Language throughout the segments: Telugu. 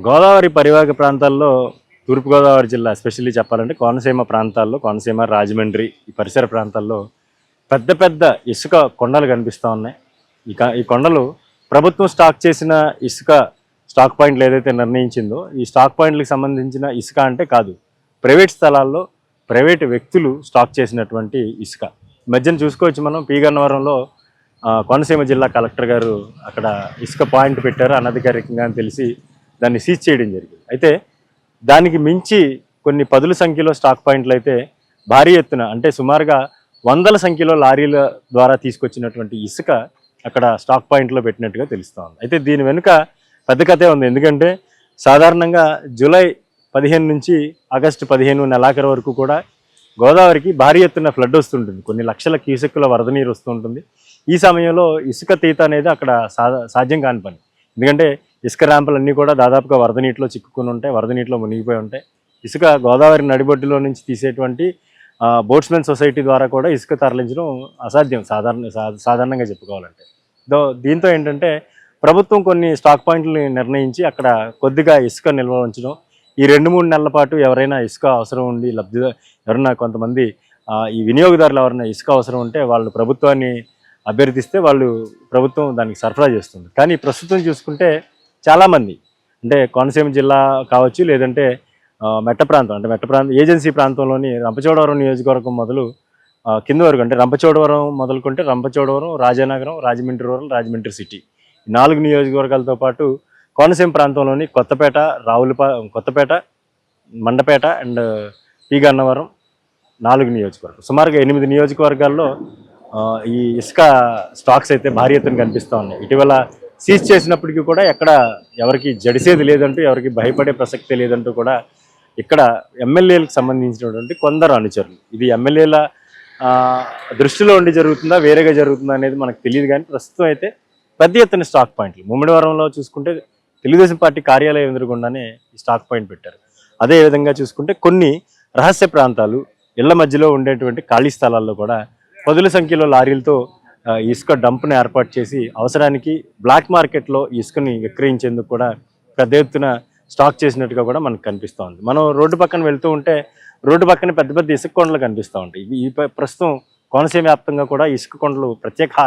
గోదావరి పరివాహక ప్రాంతాల్లో తూర్పుగోదావరి జిల్లా ఎస్పెషల్లీ చెప్పాలంటే కోనసీమ ప్రాంతాల్లో కోనసీమ రాజమండ్రి ఈ పరిసర ప్రాంతాల్లో పెద్ద పెద్ద ఇసుక కొండలు కనిపిస్తూ ఉన్నాయి. ఈ కొండలు ప్రభుత్వం స్టాక్ చేసిన ఇసుక స్టాక్ పాయింట్లు ఏదైతే నిర్ణయించిందో ఈ స్టాక్ పాయింట్లకు సంబంధించిన ఇసుక అంటే కాదు, ప్రైవేట్ స్థలాల్లో ప్రైవేటు వ్యక్తులు స్టాక్ చేసినటువంటి ఇసుక. మధ్యన చూసుకోవచ్చు మనం పి గన్నవరంలో కోనసీమ జిల్లా కలెక్టర్ గారు అక్కడ ఇసుక పాయింట్ పెట్టారు అనధికారికంగా అని తెలిసి దాన్ని సీజ్ చేయడం జరిగింది. అయితే దానికి మించి కొన్ని పదుల సంఖ్యలో స్టాక్ పాయింట్లు అయితే భారీ ఎత్తున అంటే సుమారుగా వందల సంఖ్యలో లారీల ద్వారా తీసుకొచ్చినటువంటి ఇసుక అక్కడ స్టాక్ పాయింట్లో పెట్టినట్టుగా తెలుస్తూ ఉంది. అయితే దీని వెనుక పెద్ద కథే ఉంది. ఎందుకంటే సాధారణంగా జూలై 15 నుంచి ఆగస్టు 15 నెలాఖరు వరకు కూడా గోదావరికి భారీ ఎత్తున ఫ్లడ్ వస్తుంటుంది. కొన్ని లక్షల క్యూసెక్కుల వరద నీరు వస్తుంటుంది. ఈ సమయంలో ఇసుక తీత అనేది అక్కడ సాధ్యం కాని పని. ఎందుకంటే ఇసుక ర్యాంపులన్నీ కూడా దాదాపుగా వరద నీటిలో చిక్కుకుని ఉంటాయి, వరద నీటిలో మునిగిపోయి ఉంటాయి. ఇసుక గోదావరి నడిబొడ్డులో నుంచి తీసేటువంటి బోట్స్మెన్ సొసైటీ ద్వారా కూడా ఇసుక తరలించడం అసాధ్యం సాధారణంగా చెప్పుకోవాలంటే. దీంతో ఏంటంటే ప్రభుత్వం కొన్ని స్టాక్ పాయింట్లు నిర్ణయించి అక్కడ కొద్దిగా ఇసుక నిల్వ ఉంచడం. ఈ 2-3 నెలల పాటు ఎవరైనా ఇసుక అవసరం ఉండి ఎవరైనా కొంతమంది ఈ వినియోగదారులు ఎవరైనా ఇసుక అవసరం ఉంటే వాళ్ళు ప్రభుత్వాన్ని అభ్యర్థిస్తే ప్రభుత్వం దానికి సరఫరా చేస్తుంది. కానీ ప్రస్తుతం చూసుకుంటే చాలామంది అంటే కోనసీమ జిల్లా కావచ్చు, లేదంటే మెట్ట ప్రాంతం ఏజెన్సీ ప్రాంతంలోని రంపచోడవరం నియోజకవర్గం మొదలు కింద వరకు అంటే రంపచోడవరం మొదలుకుంటే రంపచోడవరం, రాజానగరం, రాజమండ్రి రూరల్, రాజమండ్రి సిటీ 4 నియోజకవర్గాలతో పాటు కోనసీమ ప్రాంతంలోని కొత్తపేట, మండపేట అండ్ పి గన్నవరం 4 నియోజకవర్గం, సుమారుగా 8 నియోజకవర్గాల్లో ఈ ఇసుక స్టాక్స్ అయితే భారీ ఎత్తున కనిపిస్తూ ఉన్నాయి. ఇటీవల సీజ్ చేసినప్పటికీ కూడా ఎవరికి జడిసేది లేదంటూ, ఎవరికి భయపడే ప్రసక్తే లేదంటూ కూడా ఇక్కడ ఎమ్మెల్యేలకు సంబంధించినటువంటి కొందరు అనుచరులు, ఇది ఎమ్మెల్యేల దృష్టిలో ఉండి జరుగుతుందా వేరేగా జరుగుతుందా అనేది మనకు తెలియదు. కానీ ప్రస్తుతం అయితే పెద్ద ఎత్తున స్టాక్ పాయింట్లు ముమ్మిడివరంలో చూసుకుంటే తెలుగుదేశం పార్టీ కార్యాలయం ఎదురుగుండానే ఈ స్టాక్ పాయింట్ పెట్టారు. అదేవిధంగా చూసుకుంటే కొన్ని రహస్య ప్రాంతాలు, ఇళ్ల మధ్యలో ఉండేటువంటి ఖాళీ స్థలాల్లో కూడా పదుల సంఖ్యలో లారీలతో ఇసుక డంప్ను ఏర్పాటు చేసి అవసరానికి బ్లాక్ మార్కెట్లో ఇసుకని విక్రయించేందుకు కూడా పెద్ద ఎత్తున స్టాక్ చేసినట్టుగా కూడా మనకు కనిపిస్తూ ఉంది. మనం రోడ్డు పక్కన వెళ్తూ ఉంటే రోడ్డు పక్కన పెద్ద పెద్ద ఇసుక కొండలు కనిపిస్తూ ఉంటాయి. ఈ ప్రస్తుతం కోనసీమ వ్యాప్తంగా కూడా ఇసుక కొండలు ప్రత్యేక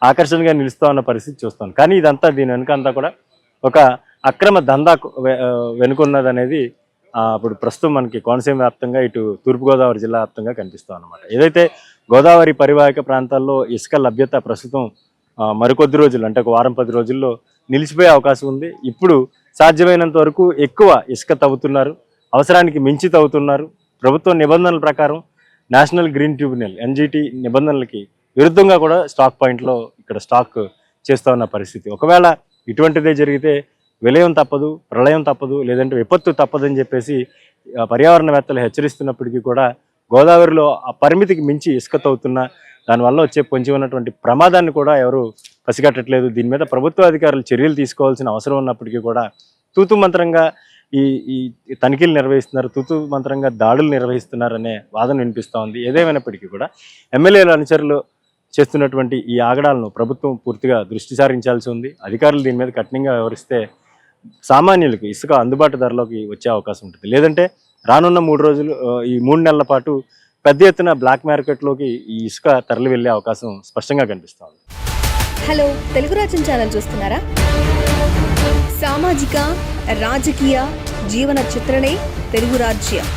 ఆకర్షణగా నిలుస్తూ ఉన్న పరిస్థితి చూస్తాం. కానీ దీని వెనుక అంతా కూడా ఒక అక్రమ దందా వెనుకున్నది అనేది ఇప్పుడు ప్రస్తుతం మనకి కోనసీమ వ్యాప్తంగా ఇటు తూర్పుగోదావరి జిల్లా వ్యాప్తంగా కనిపిస్తాం అన్నమాట. ఏదైతే గోదావరి పరివాహక ప్రాంతాల్లో ఇసుక లభ్యత ప్రస్తుతం మరికొద్ది రోజులు అంటే ఒక వారం 10 రోజుల్లో నిలిచిపోయే అవకాశం ఉంది. ఇప్పుడు సాధ్యమైనంత వరకు ఎక్కువ ఇసుక తవ్వుతున్నారు, అవసరానికి మించి తవ్వుతున్నారు. ప్రభుత్వ నిబంధనల ప్రకారం నేషనల్ గ్రీన్ ట్రిబ్యునల్ NGT నిబంధనలకి విరుద్ధంగా కూడా స్టాక్ పాయింట్లో ఇక్కడ స్టాక్ చేస్తూ ఉన్న పరిస్థితి. ఒకవేళ ఇటువంటిదే జరిగితే విలయం తప్పదు, ప్రళయం తప్పదు, లేదంటే విపత్తు తప్పదని చెప్పేసి పర్యావరణవేత్తలు హెచ్చరిస్తున్నప్పటికీ కూడా గోదావరిలో ఆ పరిమితికి మించి ఇసుక తవ్వుతున్నా దానివల్ల వచ్చే పొంచి ఉన్నటువంటి ప్రమాదాన్ని కూడా ఎవరు పసిగట్టట్లేదు. దీని మీద ప్రభుత్వ అధికారులు చర్యలు తీసుకోవాల్సిన అవసరం ఉన్నప్పటికీ కూడా తూతు మంత్రంగా ఈ తనిఖీలు నిర్వహిస్తున్నారు, తూతు మంత్రంగా దాడులు నిర్వహిస్తున్నారనే వాదన వినిపిస్తూ ఉంది. ఏదేమైనప్పటికీ కూడా ఎమ్మెల్యేల అనుచరులు చేస్తున్నటువంటి ఈ ఆగడాలను ప్రభుత్వం పూర్తిగా దృష్టి సారించాల్సి ఉంది. అధికారులు దీని మీద కఠినంగా వ్యవహరిస్తే సామాన్యులకు ఇసుక అందుబాటు ధరలోకి వచ్చే అవకాశం ఉంటుంది. లేదంటే రానున్న 3 నెలల పాటు పెద్ద ఎత్తున బ్లాక్ మార్కెట్లోకి ఈ ఇసుక తరలి వెళ్ళే అవకాశం స్పష్టంగా కనిపిస్తుంది. హలో, తెలుగు రాజ్యం ఛానల్ చూస్తున్నారా? సామాజిక, రాజకీయ, జీవన చిత్రణే తెలుగు రాజ్యం.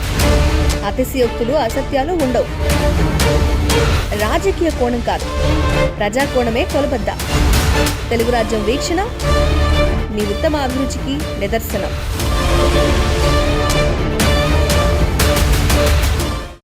అతిశయోక్తులు, అసత్యాలు ఉండవు. రాజకీయ కోణం కాదు, ప్రజా కోణమే కొలబద్ద. తెలుగు రాజ్యం వీక్షణ మీ ఉత్తమ అభిరుచికి నిదర్శనం.